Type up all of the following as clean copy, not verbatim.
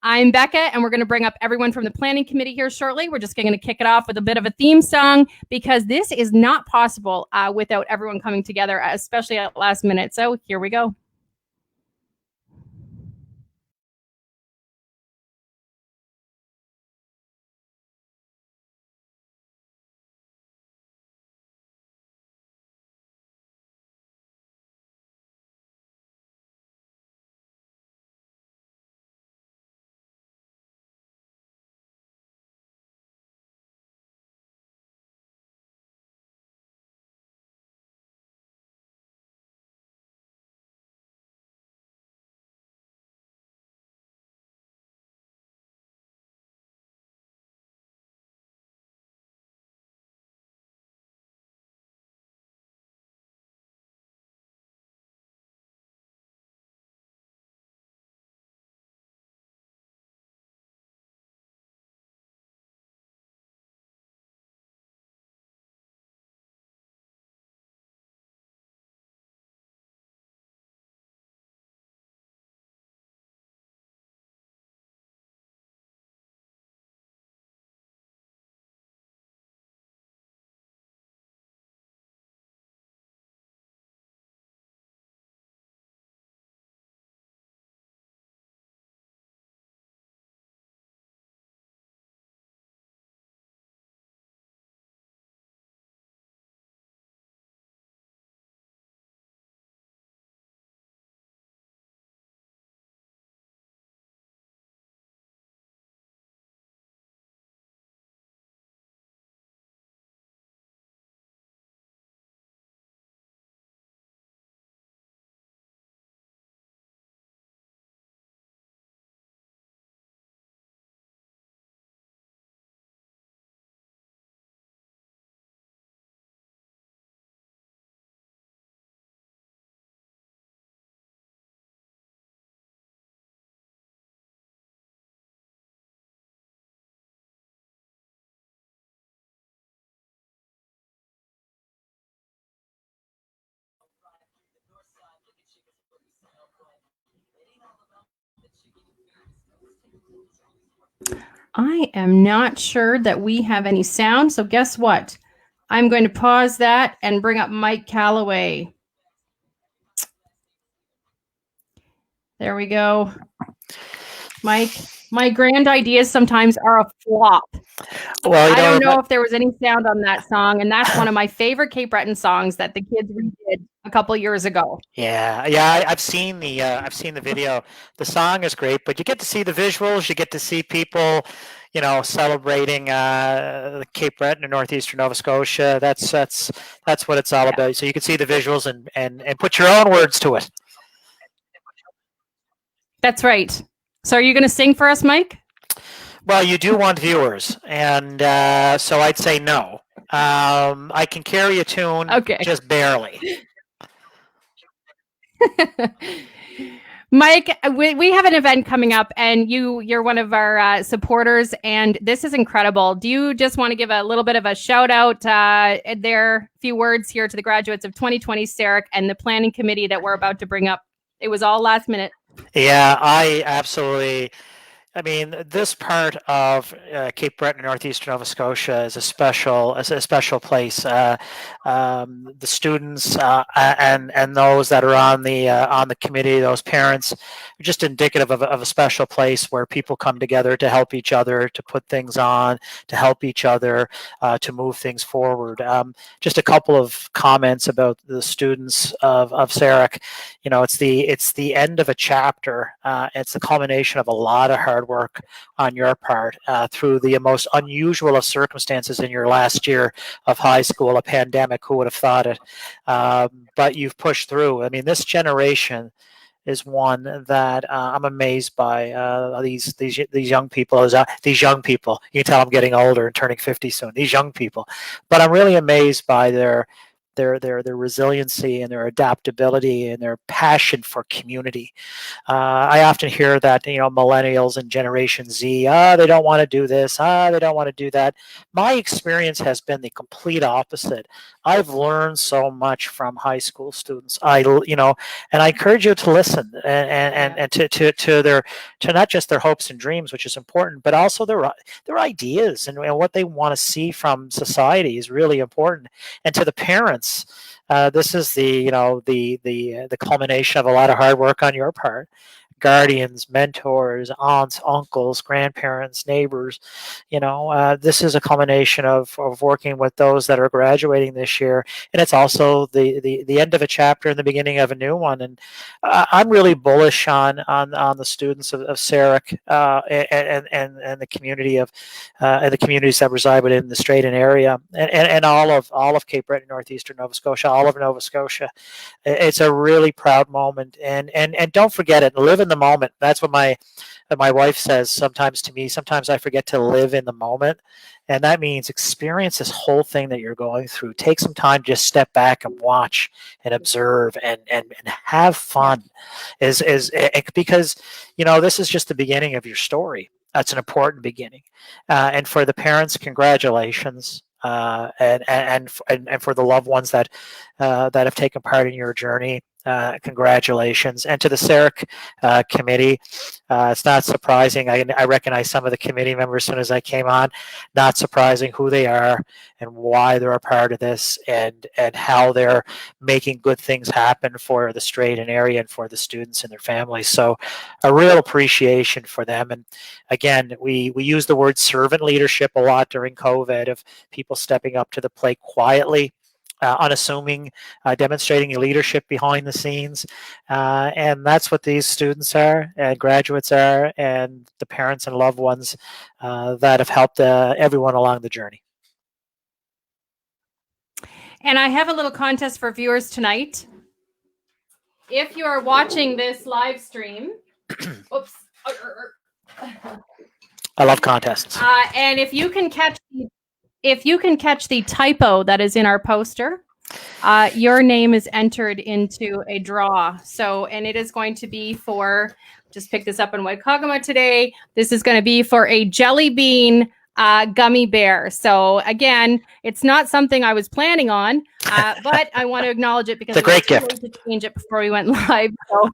I'm Becca, and we're going to bring up everyone from the planning committee here shortly. We're just going to kick it off with a bit of a theme song because this is not possible without everyone coming together, especially at last minute. So here we go. I am not sure that we have any sound, so guess what? I'm going to pause that and bring up Mike Kelloway. There we go. Mike, my grand ideas sometimes are a flop. Well, I don't know if there was any sound on that song, and that's one of my favorite Cape Breton songs that the kids redid a couple years ago. Yeah, I've seen the video. The song is great, but you get to see the visuals. You get to see people, celebrating Cape Breton and northeastern Nova Scotia. That's what it's all about. So you can see the visuals and put your own words to it. That's right. So are you going to sing for us, Mike? Well, you do want viewers, and so I'd say no. I can carry a tune, just barely. Mike, we have an event coming up, and you're one of our supporters, and this is incredible. Do you just want to give a little bit of a shout out there, few words here to the graduates of 2020 SARIC and the planning committee that we're about to bring up? It was all last minute. Yeah, I absolutely. I mean, this part of Cape Breton and northeastern Nova Scotia is a special place. The students and those that are on the committee, those parents, are just indicative of a special place where people come together to help each other, to put things on, to help each other, to move things forward. Just a couple of comments about the students of SARIC. It's the end of a chapter. It's the culmination of a lot of hard work on your part through the most unusual of circumstances in your last year of high school, a pandemic. Who would have thought it? But you've pushed through. I mean, this generation is one that I'm amazed by. These young people. These young people. You can tell I'm getting older and turning 50 soon. These young people, but I'm really amazed by their their resiliency and their adaptability and their passion for community. I often hear that millennials and Generation Z, they don't want to do this, they don't want to do that. My experience has been the complete opposite. I've learned so much from high school students. And I encourage you to listen and to not just their hopes and dreams, which is important, but also their ideas and what they want to see from society is really important. And to the parents, this is the culmination of a lot of hard work on your part. Guardians, mentors, aunts, uncles, grandparents, neighbors. This is a culmination of working with those that are graduating this year, and it's also the end of a chapter and the beginning of a new one. And I'm really bullish on the students of Sarek and the community of and the communities that reside within the Straiten area, and all of Cape Breton, northeastern Nova Scotia, all of Nova Scotia. It's a really proud moment, and don't forget it. Live in the moment. That's what my wife says sometimes to me. Sometimes I forget to live in the moment, and that means experience this whole thing that you're going through. Take some time, just step back and watch and observe and have fun. Because this is just the beginning of your story. That's an important beginning, and for the parents, congratulations. And for the loved ones that have taken part in your journey, congratulations. And to the Sarek committee, it's not surprising. I recognize some of the committee members as soon as I came on. Not surprising who they are and why they're a part of this, and how they're making good things happen for the Straiten area and for the students and their families. So a real appreciation for them. And again, we use the word servant leadership a lot during COVID, of people stepping up to the plate quietly, unassuming, demonstrating leadership behind the scenes. And that's what these students are, and graduates are, and the parents and loved ones that have helped everyone along the journey. And I have a little contest for viewers tonight. If you are watching this live stream, oops. I love contests. And if you can catch the typo that is in our poster, your name is entered into a draw. So, and it is going to be for, just pick this up in Waikagama today. This is going to be for a jelly bean gummy bear. So again, it's not something I was planning on, but I want to acknowledge it because it's a great gift. To change it before we went live. So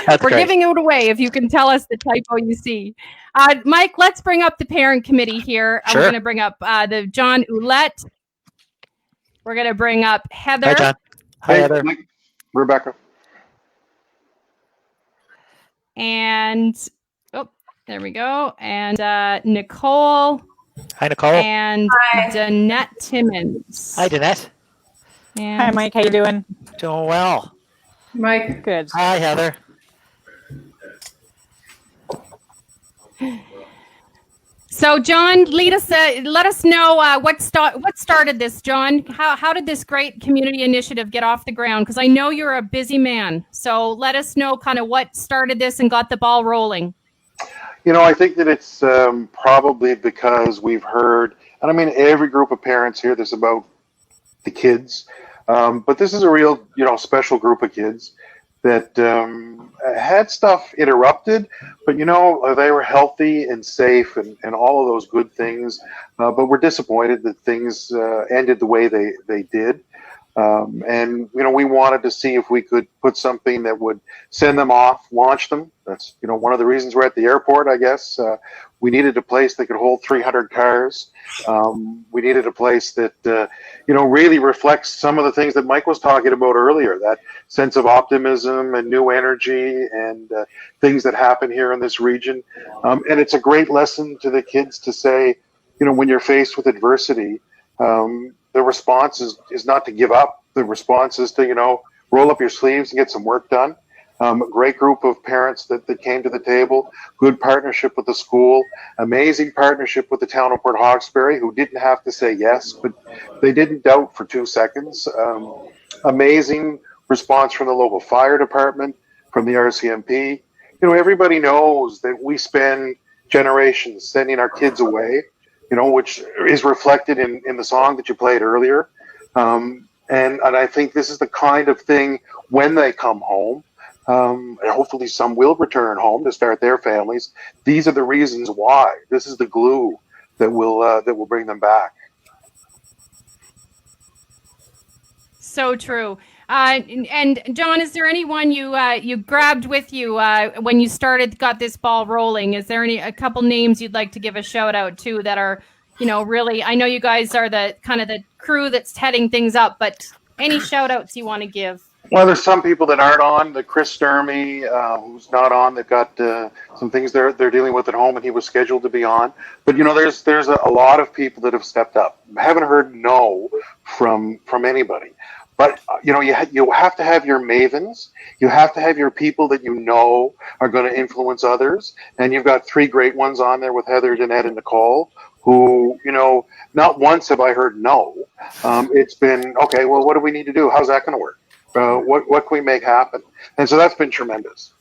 we're great. Giving it away if you can tell us the typo you see. Mike, let's bring up the parent committee here. Sure. We're going to bring up the John Ouellette. We're going to bring up Heather. Hi, John. Hi, Heather. Mike. Rebecca. And there we go. And Nicole. Hi, Nicole. And Danette Timmons. Hi, Danette. And hi, Mike. How you doing? Doing well. Mike. Good. Hi, Heather. So, John, let us know what started this, John. How did this great community initiative get off the ground? Because I know you're a busy man. So let us know kind of what started this and got the ball rolling. I think that it's probably because we've heard, and I mean, every group of parents here, this about the kids, but this is a real, special group of kids that had stuff interrupted, but they were healthy and safe and all of those good things. But we're disappointed that things ended the way they did. And we wanted to see if we could put something that would send them off, launch them. That's one of the reasons we're at the airport, I guess. We needed a place that could hold 300 cars. We needed a place that really reflects some of the things that Mike was talking about earlier, that sense of optimism and new energy and things that happen here in this region. And it's a great lesson to the kids to say, when you're faced with adversity, the response is not to give up. The response is to, roll up your sleeves and get some work done. A great group of parents that came to the table, good partnership with the school, amazing partnership with the town of Port Hawkesbury, who didn't have to say yes, but they didn't doubt for 2 seconds. Amazing response from the local fire department, from the RCMP. Everybody knows that we spend generations sending our kids away, which is reflected in the song that you played earlier. And I think this is the kind of thing when they come home, and hopefully some will return home to start their families. These are the reasons why. This is the glue that will bring them back. So true. And John, is there anyone you grabbed with you when you got this ball rolling? Is there a couple names you'd like to give a shout out to that are, really? I know you guys are the kind of the crew that's heading things up, but any shout outs you want to give? Well, there's some people that aren't on. The Chris Sturmey, who's not on, they've got some things they're dealing with at home, and he was scheduled to be on. But there's a lot of people that have stepped up. I haven't heard no from anybody. But you have to have your mavens. You have to have your people that are going to influence others. And you've got 3 great ones on there with Heather, Jeanette, and Nicole, who not once have I heard no. It's been okay. Well, what do we need to do? How's that going to work? What can we make happen? And so that's been tremendous.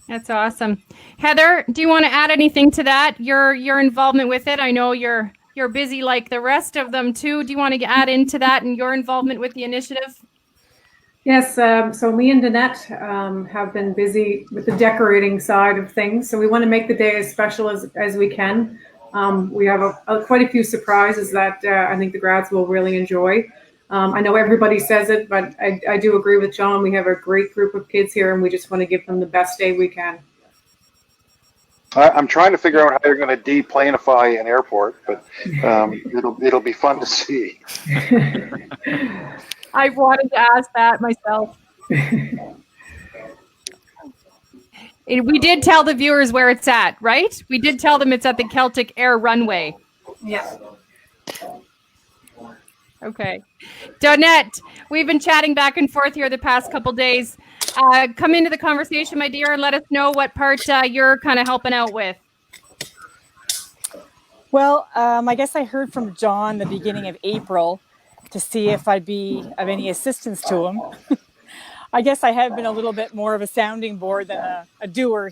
That's awesome. Heather, do you want to add anything to that? Your involvement with it? I know you're busy like the rest of them too. Do you want to add into that and your involvement with the initiative? Yes, so me and Danette have been busy with the decorating side of things. So we want to make the day as special as we can. We have quite a few surprises that I think the grads will really enjoy. I know everybody says it, but I do agree with John. We have a great group of kids here, and we just want to give them the best day we can. I'm trying to figure out how you're going to deplanify an airport, but it'll be fun to see. I wanted to ask that myself. We did tell the viewers where it's at, right? We did tell them it's at the Celtic Air Runway. Yeah. Okay. Donette, we've been chatting back and forth here the past couple days. Come into the conversation, my dear, and let us know what part you're kind of helping out with. Well, I guess I heard from John the beginning of April to see if I'd be of any assistance to him. I guess I have been a little bit more of a sounding board than a doer.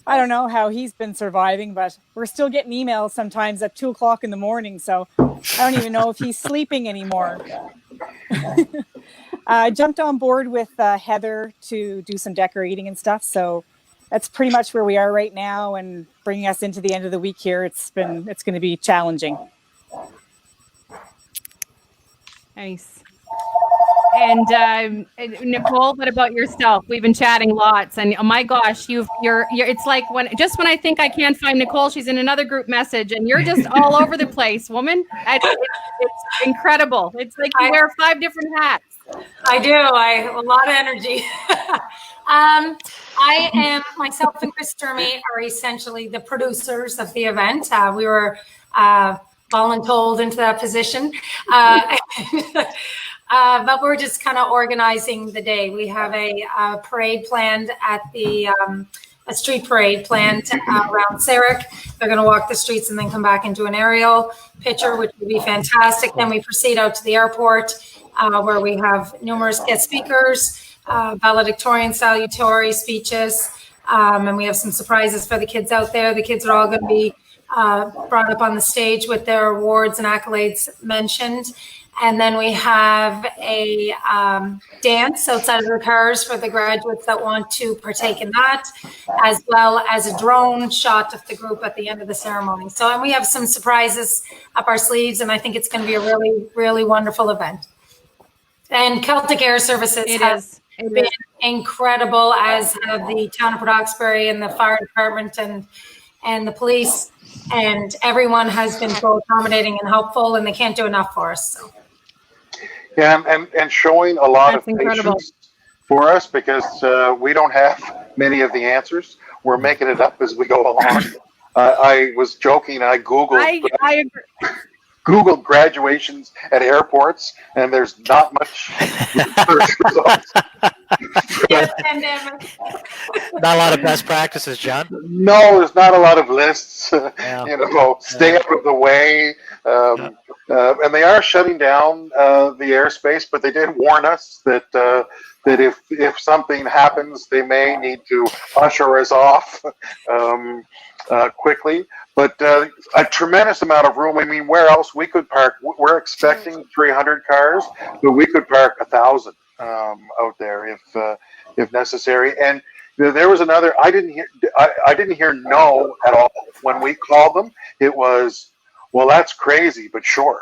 I don't know how he's been surviving, but we're still getting emails sometimes at 2:00 in the morning. So I don't even know if he's sleeping anymore. I jumped on board with Heather to do some decorating and stuff. So that's pretty much where we are right now, and bringing us into the end of the week here. It's going to be challenging. Nice. And Nicole, what about yourself? We've been chatting lots, and oh my gosh, you're it's like when I think I can't find Nicole, she's in another group message, and you're just all over the place, woman. It's incredible. It's like you wear 5 different hats. I do. I have a lot of energy. I am, myself and Chris Sturmey are essentially the producers of the event. We were voluntold into that position. But we're just kind of organizing the day. We have a parade planned at a street parade planned around Sarek. They're going to walk the streets and then come back and do an aerial picture, which would be fantastic. Then we proceed out to the airport where we have numerous guest speakers, valedictorian salutatory speeches, and we have some surprises for the kids out there. The kids are all going to be brought up on the stage with their awards and accolades mentioned. And then we have a dance outside of the cars for the graduates that want to partake in that, as well as a drone shot of the group at the end of the ceremony. So, and we have some surprises up our sleeves, and I think it's going to be a really, really wonderful event. And Celtic Air Services has been incredible, as have the town of Port Hawkesbury and the fire department and the police. And everyone has been so accommodating and helpful, and they can't do enough for us. So. Yeah, and showing a lot of patience for us, because we don't have many of the answers. We're making it up as we go along. I was joking. I Googled. I agree. Googled graduations at airports, and there's not much results. Yes, pandemic. Not a lot of best practices, John. No, there's not a lot of lists. Yeah. Stay out of the way. And they are shutting down the airspace, but they did warn us that if something happens, they may need to usher us off quickly. but a tremendous amount of room. I mean, where else we could park? We're expecting 300 cars, but we could park 1,000 out there if necessary. And there was another. I didn't hear no at all when we called them. It was, well, that's crazy, but sure.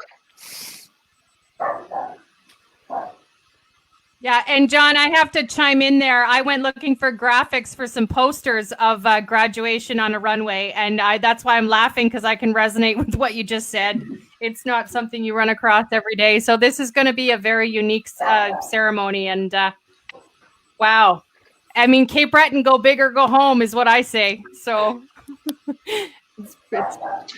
Yeah, and John, I have to chime in there. I went looking for graphics for some posters of graduation on a runway, and that's why I'm laughing, because I can resonate with what you just said. It's not something you run across every day. So this is going to be a very unique ceremony, and wow. I mean, Cape Breton, go big or go home is what I say. So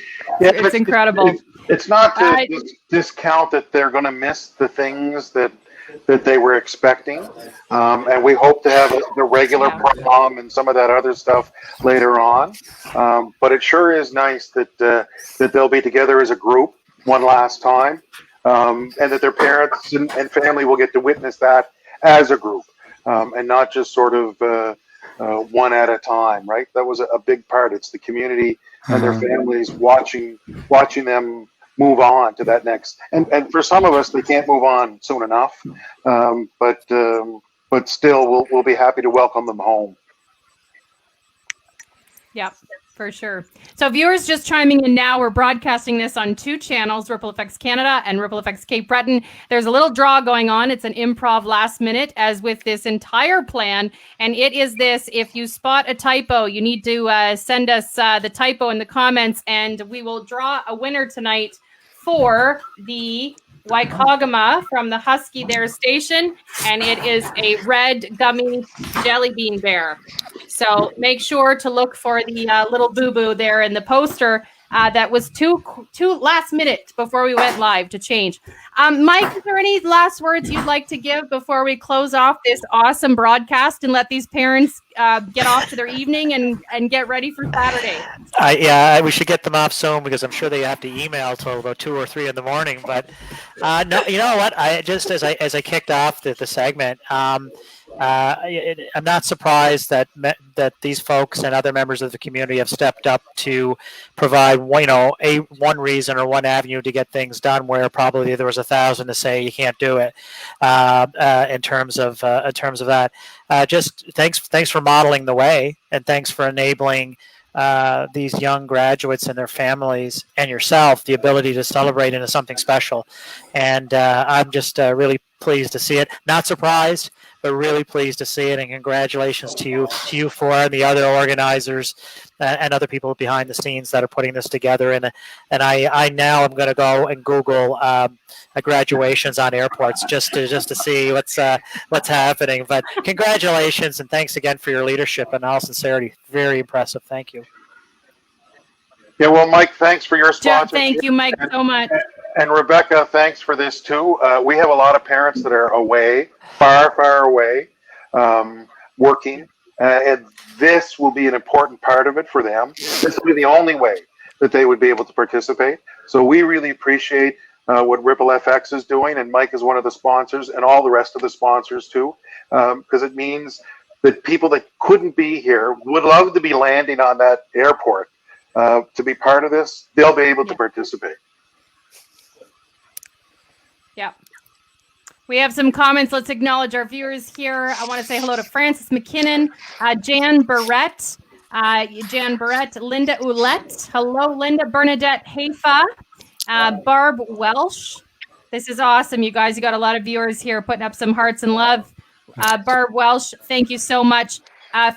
it's incredible. It's not to discount that they're going to miss the things that they were expecting, and we hope to have the regular prom and some of that other stuff later on. But it sure is nice that they'll be together as a group one last time, and that their parents and family will get to witness that as a group, and not just sort of one at a time. Right? That was a big part. It's the community and their families watching them move on to that next, and for some of us, they can't move on soon enough, but still, we'll be happy to welcome them home. Yep, for sure. So viewers just chiming in now, we're broadcasting this on 2 channels, Ripple Effects Canada and Ripple Effects Cape Breton. There's a little draw going on. It's an improv last minute, as with this entire plan. And it is this: if you spot a typo, you need to send us the typo in the comments, and we will draw a winner tonight for the Waikagama from the Husky There station, and it is a red gummy jelly bean bear. So make sure to look for the little boo-boo there in the poster. That was too last minute before we went live to change. Mike, is there any last words you'd like to give before we close off this awesome broadcast and let these parents get off to their evening and get ready for Saturday? We should get them off soon, because I'm sure they have to email till about 2 or 3 in the morning. But no, you know what? I just as I kicked off the segment. I'm not surprised that these folks and other members of the community have stepped up to provide, one reason or one avenue to get things done, where probably there was 1,000 to say you can't do it. In terms of that, just thanks for modeling the way, and thanks for enabling these young graduates and their families and yourself the ability to celebrate into something special. And I'm just really pleased to see it. Not surprised, but really pleased to see it, and congratulations to you four and the other organizers and other people behind the scenes that are putting this together. And I now am going to go and Google graduations on airports just to see what's happening. But congratulations, and thanks again for your leadership. In all sincerity, very impressive. Thank you. Yeah, well, Mike, thanks for your sponsorship. Thank you, Mike, so much. And Rebecca, thanks for this too. We have a lot of parents that are away, far away, working, and this will be an important part of it for them. This will be the only way that they would be able to participate. So we really appreciate what Ripple FX is doing, and Mike is one of the sponsors, and all the rest of the sponsors too, because it means that people that couldn't be here would love to be landing on that airport to be part of this. They'll be able to participate. Yeah. We have some comments. Let's acknowledge our viewers here. I want to say hello to Francis McKinnon, Jan Barrett, Linda Oulette. Hello, Linda. Bernadette Haifa, Barb Welsh. This is awesome, you guys. You got a lot of viewers here putting up some hearts and love. Barb Welsh, thank you so much.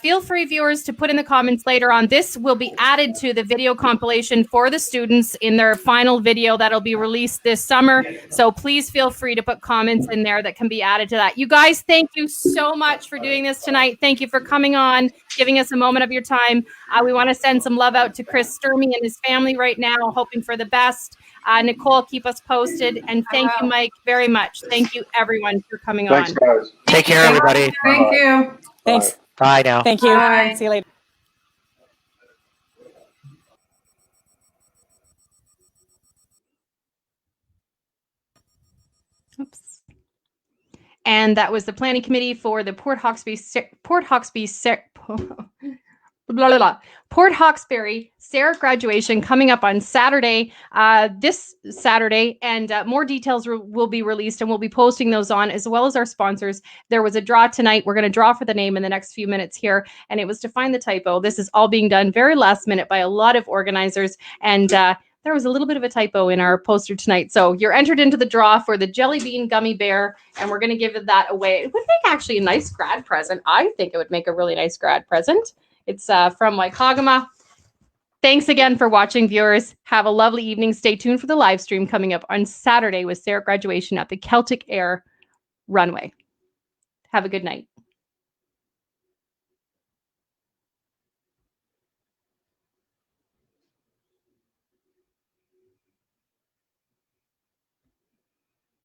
Feel free, viewers, to put in the comments later on. This will be added to the video compilation for the students in their final video that'll be released this summer. So please feel free to put comments in there that can be added to that. You guys, thank you so much for doing this tonight. Thank you for coming on, giving us a moment of your time. We want to send some love out to Chris Sturmey and his family right now, hoping for the best. Nicole, keep us posted. And thank you, Mike, very much. Thank you, everyone, for coming on. Thanks, guys. Take care, everybody. Thank you. Thanks. Bye now. Thank you. Bye. See you later. Oops. And that was the planning committee for the Port Hawkesby blah, blah, blah. Port Hawkesbury, Sarah graduation coming up on Saturday, this Saturday, and more details will be released, and we'll be posting those on, as well as our sponsors. There was a draw tonight. We're going to draw for the name in the next few minutes here, and it was to find the typo. This is all being done very last minute by a lot of organizers, and there was a little bit of a typo in our poster tonight. So you're entered into the draw for the Jelly Bean Gummy Bear, and we're going to give that away. It would make actually a nice grad present. I think it would make a really nice grad present. It's from Waikagama. Thanks again for watching, viewers. Have a lovely evening. Stay tuned for the live stream coming up on Saturday with Sarah graduation at the Celtic Air runway. Have a good night.